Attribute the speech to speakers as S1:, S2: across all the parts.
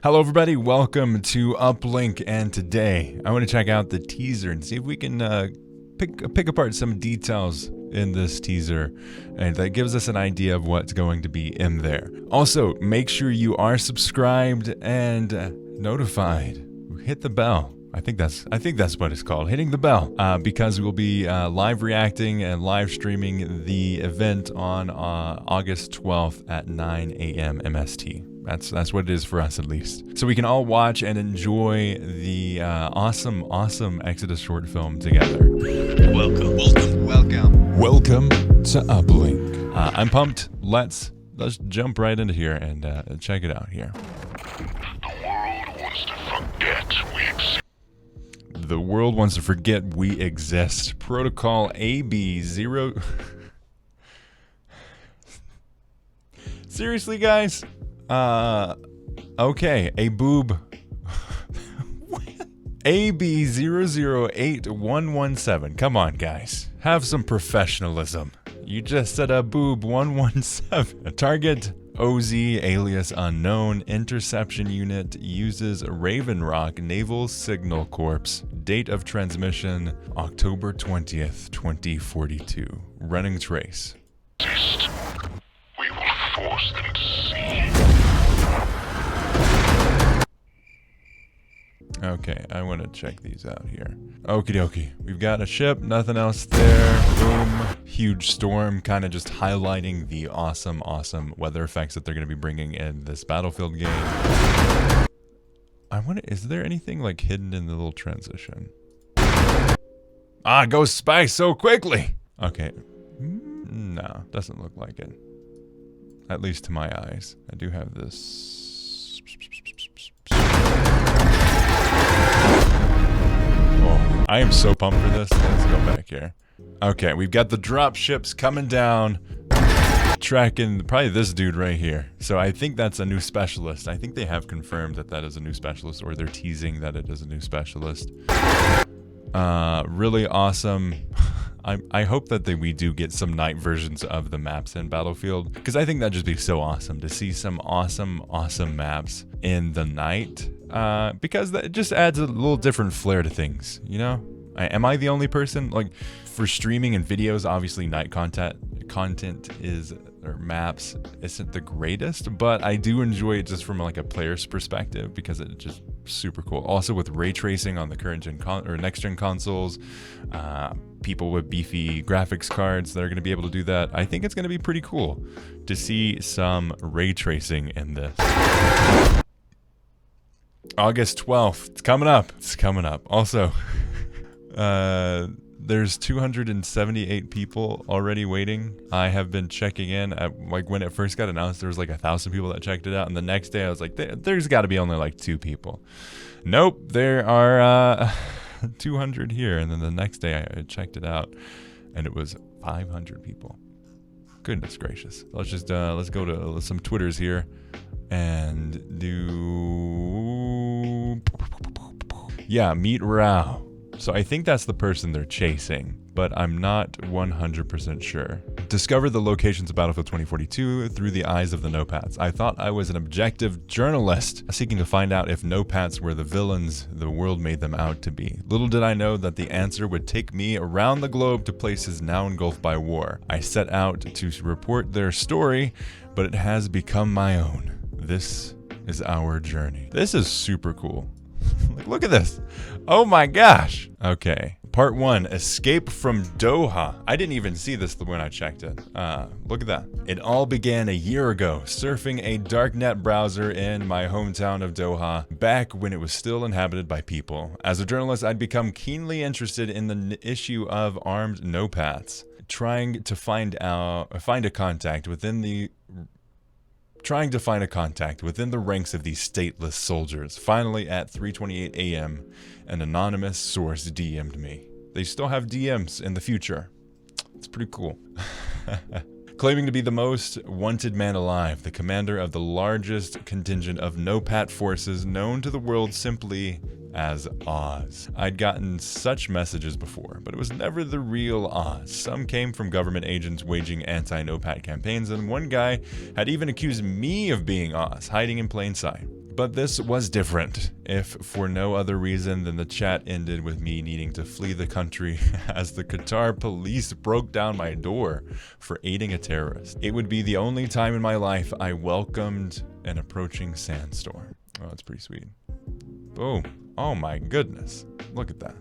S1: Hello everybody, welcome to Uplink, and today I want to check out the teaser and see if we can pick apart some details in this teaser, and that gives us an idea of what's going to be in there. Also, make sure you are subscribed and notified. Hit the bell. I think that's what it's called, hitting the bell, because we'll be live reacting and live streaming the event on August 12th at 9 a.m. MST. That's what it is for us, at least. So we can all watch and enjoy the awesome Exodus short film together. Welcome to Uplink. I'm pumped. Let's jump right into here and check it out here. The world wants to forget we exist. Protocol AB0. Seriously, guys? Okay, a boob. AB008117. Come on, guys. Have some professionalism. You just said a boob 117. A target OZ alias unknown. Interception unit uses Raven Rock Naval Signal Corps. Date of transmission October 20th, 2042. Running trace.
S2: We will force them to see.
S1: Okay, I want to check these out here. Okie dokie. We've got a ship, nothing else there. Boom. Huge storm, kind of just highlighting the awesome weather effects that they're going to be bringing in this Battlefield game. I wonder, is there anything like hidden in the little transition? Ah, Ghost Spy so quickly! Okay. No, doesn't look like it. At least to my eyes. I do have this. Oh, I am so pumped for this. Let's go back here. Okay, we've got the drop ships coming down. Tracking probably this dude right here. So I think that's a new specialist. I think they have confirmed that is a new specialist, or they're teasing that it is a new specialist. Really awesome. I hope that we do get some night versions of the maps in Battlefield, because I think that'd just be so awesome to see some awesome maps in the night, because that just adds a little different flair to things, you know? Am I the only person? Like, for streaming and videos, obviously night content is, or maps isn't the greatest, but I do enjoy it just from like a player's perspective, because it's just super cool. Also with ray tracing on the current gen or next gen consoles, people with beefy graphics cards that are going to be able to do that. I think it's going to be pretty cool to see some ray tracing in this. August 12th, it's coming up. Also, there's 278 people already waiting. I have been checking in at, like, when it first got announced, there was like 1,000 people that checked it out, and the next day I was like, there's got to be only like 2 people. Nope, there are 200 here, and then the next day I checked it out, and it was 500 people. Goodness gracious. Let's just let's go to some Twitters here and do, yeah, meet Rao. So I think that's the person they're chasing, but I'm not 100% sure. Discover the locations of Battlefield 2042 through the eyes of the Nopats. I thought I was an objective journalist seeking to find out if Nopats were the villains the world made them out to be. Little did I know that the answer would take me around the globe to places now engulfed by war. I set out to report their story, but it has become my own. This is our journey. This is super cool. Like, look at this. Oh my gosh. Okay. Part 1, Escape from Doha. I didn't even see this when I checked it. Look at that. It all began a year ago, surfing a darknet browser in my hometown of Doha, back when it was still inhabited by people. As a journalist, I'd become keenly interested in the issue of armed Nopats, trying to find a contact within the ranks of these stateless soldiers. Finally, at 3:28 a.m., an anonymous source DM'd me. They still have DMs in the future. It's pretty cool. Claiming to be the most wanted man alive, the commander of the largest contingent of Nopat forces known to the world simply as Oz. I'd gotten such messages before, but it was never the real Oz. Some came from government agents waging anti-Nopat campaigns, and one guy had even accused me of being Oz, hiding in plain sight. But this was different, if for no other reason than the chat ended with me needing to flee the country as the Qatar police broke down my door for aiding a terrorist. It would be the only time in my life I welcomed an approaching sandstorm. Oh, that's pretty sweet. Boom. Oh my goodness. Look at that.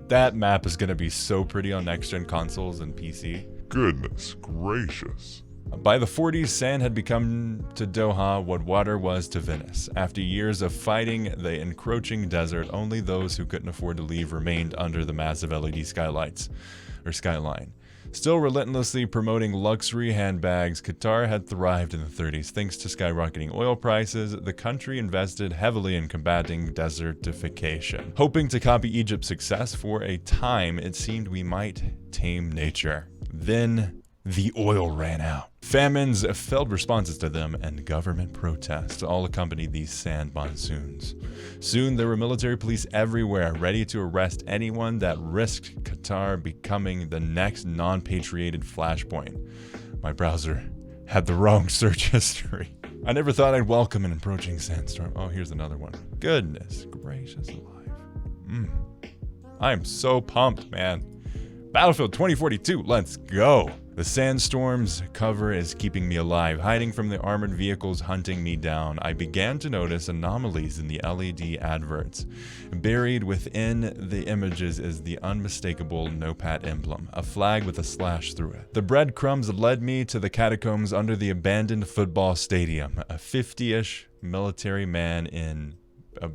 S1: That map is going to be so pretty on next-gen consoles and PC.
S2: Goodness gracious.
S1: By the 40s, sand had become to Doha what water was to Venice. After years of fighting the encroaching desert, only those who couldn't afford to leave remained under the massive LED skyline. Still relentlessly promoting luxury handbags, Qatar had thrived in the 30s. Thanks to skyrocketing oil prices, the country invested heavily in combating desertification. Hoping to copy Egypt's success for a time, it seemed we might tame nature. Then the oil ran out. Famines, failed responses to them, and government protests all accompanied these sand monsoons. Soon there were military police everywhere, ready to arrest anyone that risked Qatar becoming the next non-patrioted flashpoint. My browser had the wrong search history. I never thought I'd welcome an approaching sandstorm. Oh, here's another one. Goodness gracious alive. I am so pumped, man. Battlefield 2042, let's go. The sandstorm's cover is keeping me alive, hiding from the armored vehicles hunting me down. I began to notice anomalies in the LED adverts. Buried within the images is the unmistakable NOPAT emblem, a flag with a slash through it. The breadcrumbs led me to the catacombs under the abandoned football stadium. A 50-ish military man in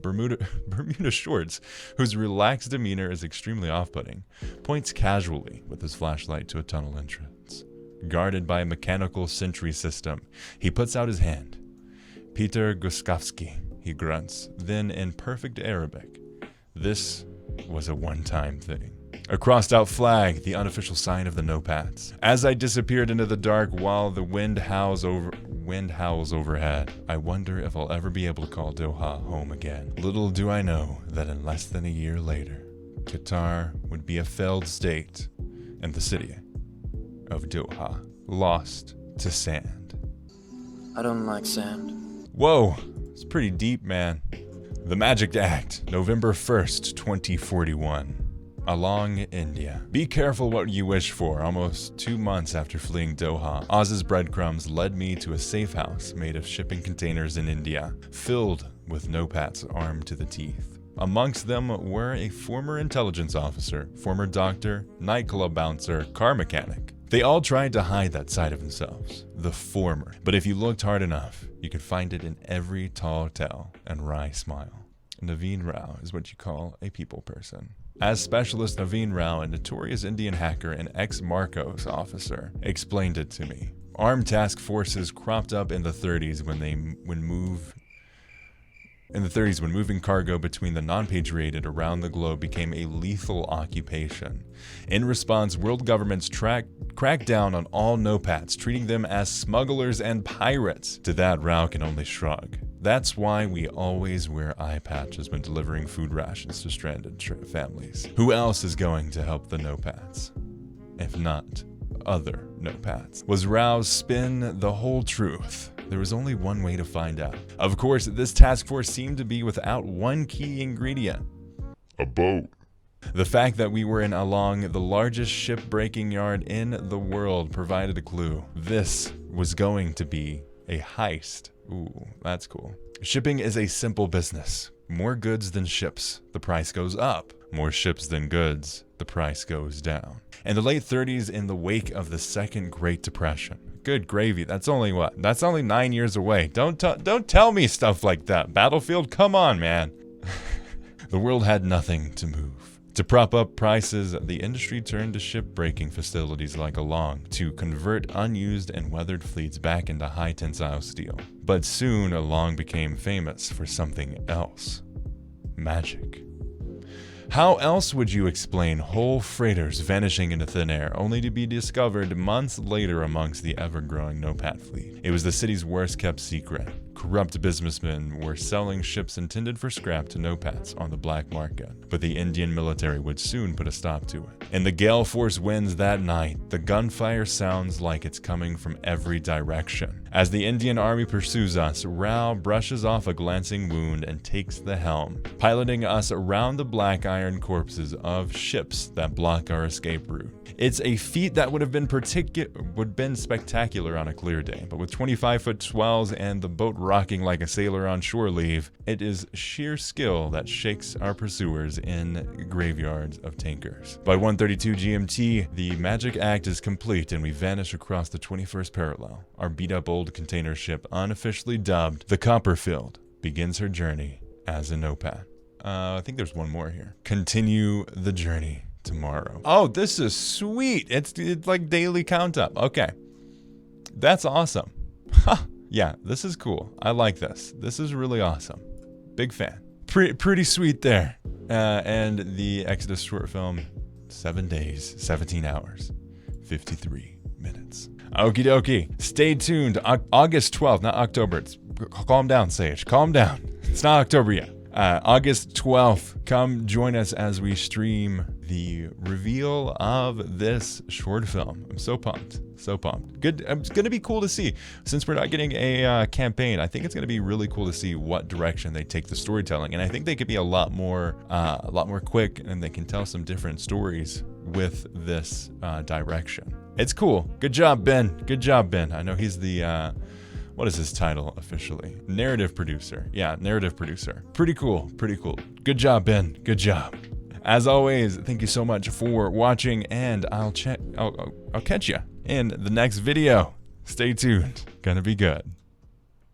S1: Bermuda shorts, whose relaxed demeanor is extremely off-putting, points casually with his flashlight to a tunnel entrance. Guarded by a mechanical sentry system, he puts out his hand. Peter Guskowski, he grunts, then in perfect Arabic. This was a one-time thing. A crossed-out flag, the unofficial sign of the NOPATs. As I disappeared into the dark while the wind howls overhead, I wonder if I'll ever be able to call Doha home again. Little do I know that in less than a year later, Qatar would be a failed state, and the city of Doha lost to sand.
S3: I don't like sand.
S1: Whoa, it's pretty deep, man. The Magic Act, November 1st, 2041. Along India. Be careful what you wish for. Almost 2 months after fleeing Doha, Oz's breadcrumbs led me to a safe house made of shipping containers in India, filled with NOPATs armed to the teeth. Amongst them were a former intelligence officer, former doctor, nightclub bouncer, car mechanic. They all tried to hide that side of themselves, the former. But if you looked hard enough, you could find it in every tall tale and wry smile. Naveen Rao is what you call a people person. As Specialist Naveen Rao, a notorious Indian hacker and ex-Marcos officer, explained it to me. Armed task forces cropped up in the 30s when moving cargo between the non-patrioted around the globe became a lethal occupation. In response, world governments cracked down on all NOPATs, treating them as smugglers and pirates. To that, Rao can only shrug. That's why we always wear eye patches when delivering food rations to stranded families. Who else is going to help the NOPATs, if not other NOPATs? Was Rao's spin the whole truth? There was only one way to find out. Of course, this task force seemed to be without one key ingredient.
S2: A boat.
S1: The fact that we were in Along, the largest ship-breaking yard in the world, provided a clue. This was going to be a heist. Ooh, that's cool. Shipping is a simple business. More goods than ships, the price goes up. More ships than goods, the price goes down. In the late 30s, in the wake of the Second Great Depression. Good gravy, that's only what? That's only 9 years away. Don't tell me stuff like that. Battlefield, come on, man. The world had nothing to move. To prop up prices, the industry turned to ship-breaking facilities like Along to convert unused and weathered fleets back into high-tensile steel. But soon, Along became famous for something else. Magic. How else would you explain whole freighters vanishing into thin air, only to be discovered months later amongst the ever-growing NOPAT fleet? It was the city's worst-kept secret. Corrupt businessmen were selling ships intended for scrap to NOPATs on the black market, but the Indian military would soon put a stop to it. In the gale force winds that night, the gunfire sounds like it's coming from every direction. As the Indian army pursues us, Rao brushes off a glancing wound and takes the helm, piloting us around the black iron corpses of ships that block our escape route. It's a feat that would have been spectacular on a clear day, but with 25-foot swells and the boat rocking like a sailor on shore leave, it is sheer skill that shakes our pursuers in graveyards of tankers. By 1:32 GMT, the magic act is complete and we vanish across the 21st parallel. Our beat-up old container ship, unofficially dubbed the Copperfield, begins her journey as a NOPAD. I think there's one more here. Continue the journey tomorrow. Oh, this is sweet. It's like daily count up. Okay. That's awesome. Yeah, this is cool. I like this. This is really awesome. Big fan. Pretty sweet there. And the Exodus short film, 7 days, 17 hours, 53 minutes. Okie dokie. Stay tuned. August 12th, not October. Calm down, Sage. Calm down. It's not October yet. August 12th, come join us as we stream the reveal of this short film. I'm so pumped. So pumped. Good. It's going to be cool to see. Since we're not getting a campaign, I think it's going to be really cool to see what direction they take the storytelling. And I think they could be a lot more quick, and they can tell some different stories with this direction. It's cool. Good job, Ben. Good job, Ben. I know he's the... what is his title officially? Narrative producer. Yeah, narrative producer. Pretty cool. Pretty cool. Good job, Ben. Good job. As always, thank you so much for watching, and I'll catch you in the next video. Stay tuned. Gonna be good.